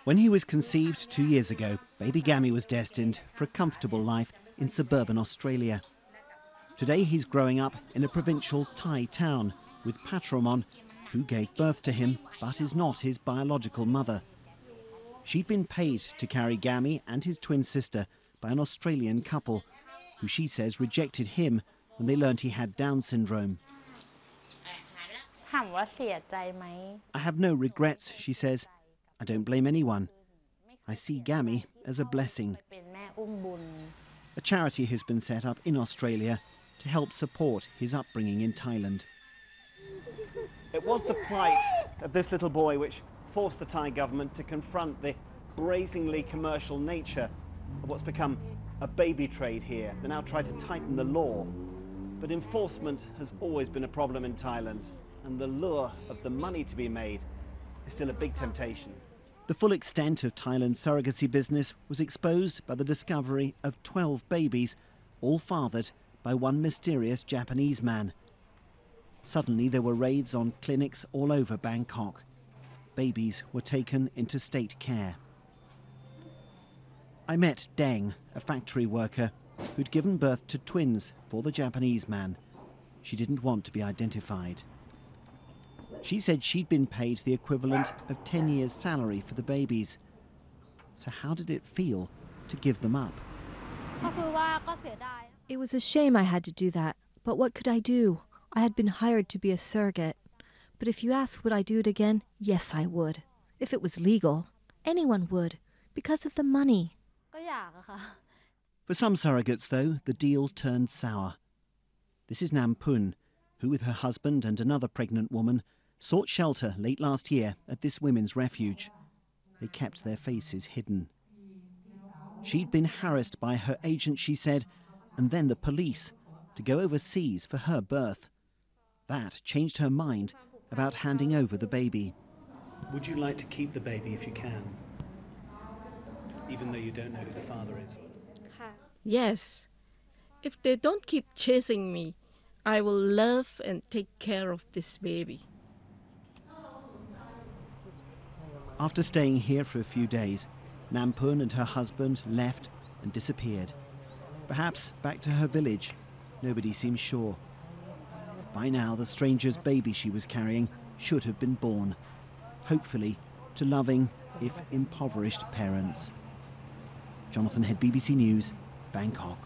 When he was conceived 2 years ago, baby Gammy was destined for a comfortable life in suburban Australia. Today he's growing up in a provincial Thai town with Patramon, who gave birth to him but is not his biological mother. She'd been paid to carry Gammy and his twin sister by an Australian couple, who she says rejected him when they learned he had Down syndrome. I have no regrets, she says. I don't blame anyone. I see Gammy as a blessing. A charity has been set up in Australia to help support his upbringing in Thailand. It was the plight of this little boy which forced the Thai government to confront the brazenly commercial nature of what's become a baby trade here. They now try to tighten the law, but enforcement has always been a problem in Thailand, and the lure of the money to be made is still a big temptation. The full extent of Thailand's surrogacy business was exposed by the discovery of 12 babies, all fathered by one mysterious Japanese man. Suddenly there were raids on clinics all over Bangkok. Babies were taken into state care. I met Deng, a factory worker who'd given birth to twins for the Japanese man. She didn't want to be identified. She said she'd been paid the equivalent of 10 years' salary for the babies. So how did it feel to give them up? It was a shame I had to do that, but what could I do? I had been hired to be a surrogate. But if you ask would I do it again, yes, I would. If it was legal, anyone would, because of the money. For some surrogates, though, the deal turned sour. This is Nam Pun, who with her husband and another pregnant woman sought shelter late last year at this women's refuge. They kept their faces hidden. She'd been harassed by her agent, she said, and then the police, to go overseas for her birth. That changed her mind about handing over the baby. Would you like to keep the baby if you can, even though you don't know who the father is? Yes. If they don't keep chasing me, I will love and take care of this baby. After staying here for a few days, Nampun and her husband left and disappeared. Perhaps back to her village. Nobody seems sure. By now, the stranger's baby she was carrying should have been born, hopefully to loving, if impoverished, parents. Jonathan Head, BBC News, Bangkok.